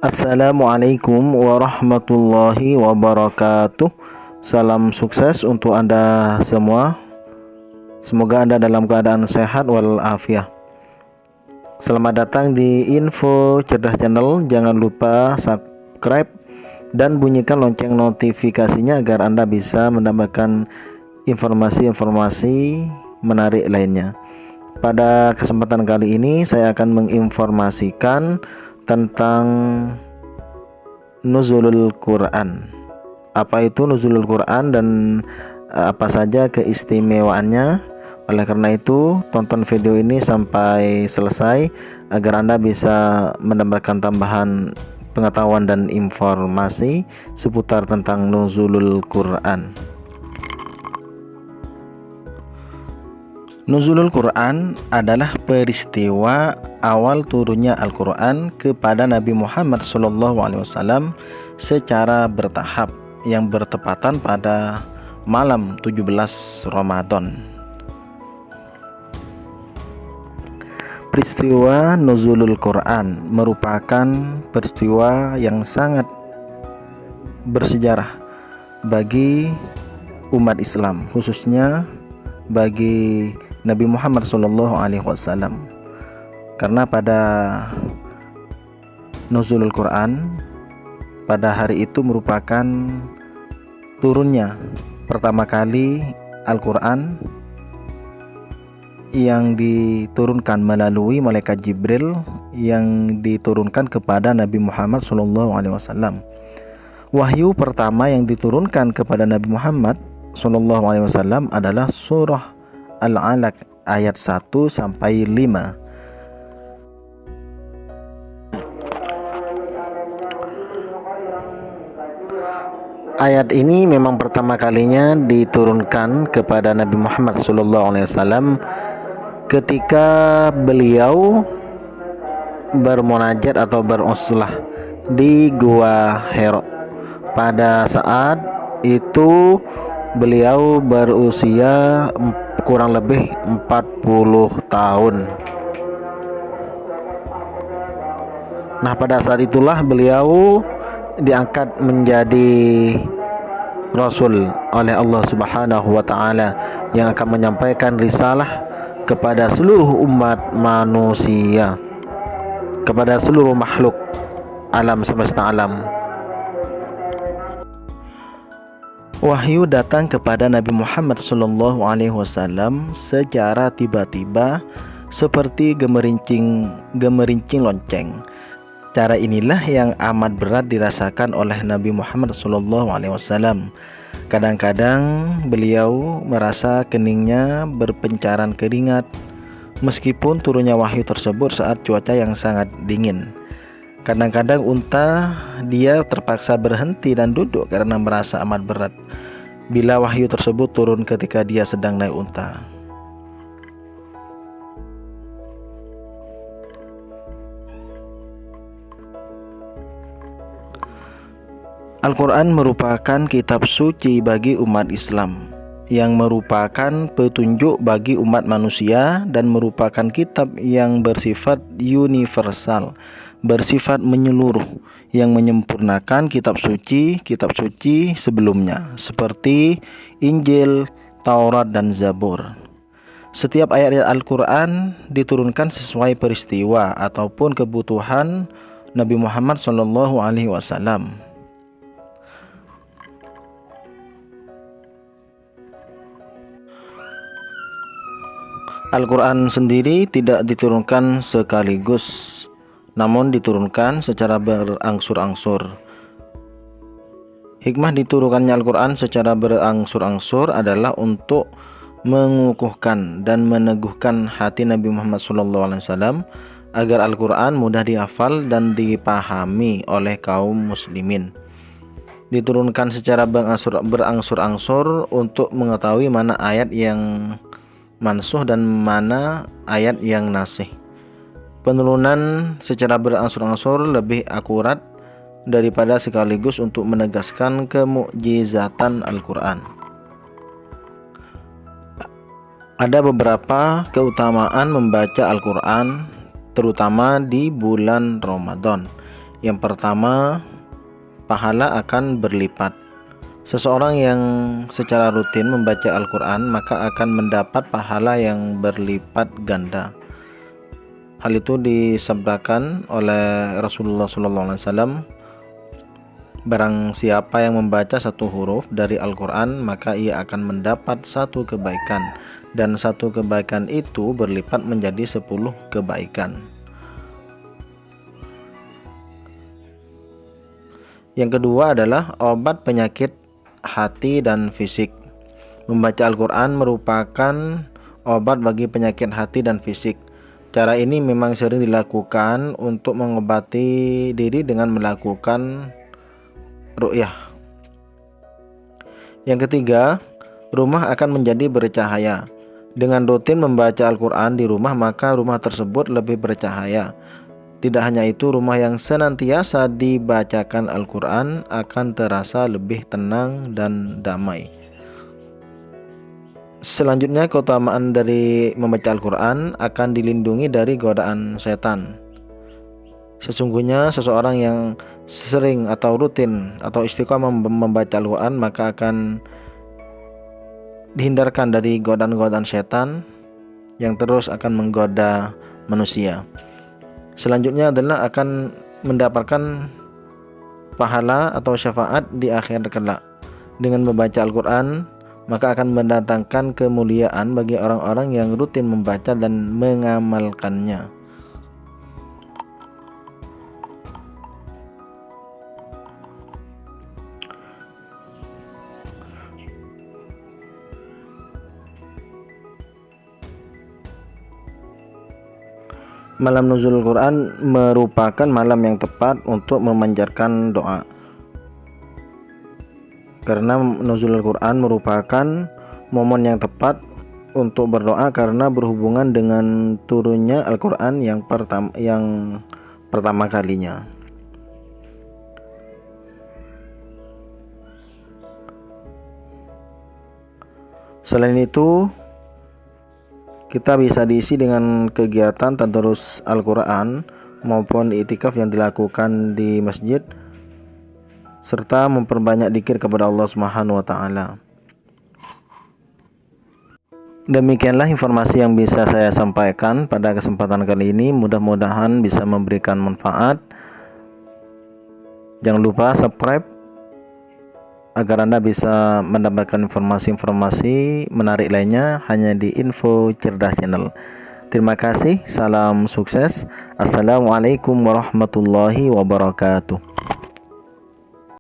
Assalamualaikum warahmatullahi wabarakatuh. Salam sukses untuk Anda semua. Semoga Anda dalam keadaan sehat walafiat. Selamat datang di Info Cerdas Channel. Jangan lupa subscribe dan bunyikan lonceng notifikasinya agar Anda bisa mendapatkan informasi-informasi menarik lainnya. Pada kesempatan kali ini saya akan menginformasikan tentang nuzulul Quran. Apa itu nuzulul Quran dan apa saja keistimewaannya? Oleh karena itu, tonton video ini sampai selesai agar Anda bisa mendapatkan tambahan pengetahuan dan informasi seputar tentang nuzulul Quran. Nuzulul Quran adalah peristiwa awal turunnya Al-Quran kepada Nabi Muhammad SAW secara bertahap yang bertepatan pada malam 17 Ramadan. Peristiwa Nuzulul Quran merupakan peristiwa yang sangat bersejarah bagi umat Islam, khususnya bagi Nabi Muhammad SAW, karena pada nuzulul Quran pada hari itu merupakan turunnya pertama kali Al-Quran yang diturunkan melalui malaikat Jibril yang diturunkan kepada Nabi Muhammad SAW. Wahyu pertama yang diturunkan kepada Nabi Muhammad SAW adalah surah Al-Alaq ayat 1 sampai 5. Ayat ini memang pertama kalinya diturunkan kepada Nabi Muhammad SAW ketika beliau bermunajat atau beruslah di Gua Hira. Pada saat itu beliau berusia kurang lebih 40 tahun. Nah, pada saat itulah beliau diangkat menjadi Rasul oleh Allah Subhanahu wa Ta'ala yang akan menyampaikan risalah kepada seluruh umat manusia, kepada seluruh makhluk alam semesta alam. Wahyu datang kepada Nabi Muhammad SAW secara tiba-tiba seperti gemerincing lonceng. Cara inilah yang amat berat dirasakan oleh Nabi Muhammad SAW. Kadang-kadang beliau merasa keningnya berpencaran keringat meskipun turunnya wahyu tersebut saat cuaca yang sangat dingin. Kadang-kadang unta dia terpaksa berhenti dan duduk karena merasa amat berat bila wahyu tersebut turun ketika dia sedang naik unta. Al-Quran merupakan kitab suci bagi umat Islam yang merupakan petunjuk bagi umat manusia dan merupakan kitab yang bersifat universal, bersifat menyeluruh, yang menyempurnakan kitab suci sebelumnya seperti Injil, Taurat, dan Zabur. Setiap ayat-ayat Al-Quran diturunkan sesuai peristiwa ataupun kebutuhan Nabi Muhammad SAW. Al-Quran sendiri tidak diturunkan sekaligus, namun diturunkan secara berangsur-angsur. Hikmah diturunkannya Al-Quran secara berangsur-angsur adalah untuk mengukuhkan dan meneguhkan hati Nabi Muhammad SAW agar Al-Quran mudah dihafal dan dipahami oleh kaum muslimin. Diturunkan secara berangsur-angsur untuk mengetahui mana ayat yang mansuh dan mana ayat yang nasih. Penurunan secara berangsur-angsur lebih akurat daripada sekaligus untuk menegaskan kemukjizatan Al-Quran. Ada beberapa keutamaan membaca Al-Quran, terutama di bulan Ramadan. Yang pertama, pahala akan berlipat. Seseorang yang secara rutin membaca Al-Quran maka akan mendapat pahala yang berlipat ganda. Hal itu disabdakan oleh Rasulullah SAW, barang siapa yang membaca satu huruf dari Al-Quran maka ia akan mendapat satu kebaikan, dan satu kebaikan itu berlipat menjadi 10 kebaikan. Yang kedua adalah obat penyakit hati dan fisik. Membaca Al-Quran merupakan obat bagi penyakit hati dan fisik. Cara ini memang sering dilakukan untuk mengobati diri dengan melakukan ru'yah. Yang ketiga, rumah akan menjadi bercahaya. Dengan rutin membaca Al-Quran di rumah maka rumah tersebut lebih bercahaya. Tidak hanya itu, rumah yang senantiasa dibacakan Al-Quran akan terasa lebih tenang dan damai. Selanjutnya, keutamaan dari membaca Al-Quran akan dilindungi dari godaan setan. Sesungguhnya seseorang yang sering atau rutin atau istiqomah membaca Al-Quran maka akan dihindarkan dari godaan-godaan setan yang terus akan menggoda manusia. Selanjutnya adalah akan mendapatkan pahala atau syafaat di akhir kelak. Dengan membaca Al-Quran maka akan mendatangkan kemuliaan bagi orang-orang yang rutin membaca dan mengamalkannya. Malam Nuzul Quran merupakan malam yang tepat untuk memanjatkan doa. Karena Nuzul Quran merupakan momen yang tepat untuk berdoa karena berhubungan dengan turunnya Al-Quran yang pertama kalinya. Selain itu, kita bisa diisi dengan kegiatan tadarus Al-Quran maupun i'tikaf yang dilakukan di masjid, serta memperbanyak dzikir kepada Allah Subhanahu wa taala. Demikianlah informasi yang bisa saya sampaikan pada kesempatan kali ini. Mudah-mudahan bisa memberikan manfaat. Jangan lupa subscribe agar Anda bisa mendapatkan informasi-informasi menarik lainnya hanya di Info Cerdas Channel. Terima kasih, salam sukses. Assalamualaikum warahmatullahi wabarakatuh.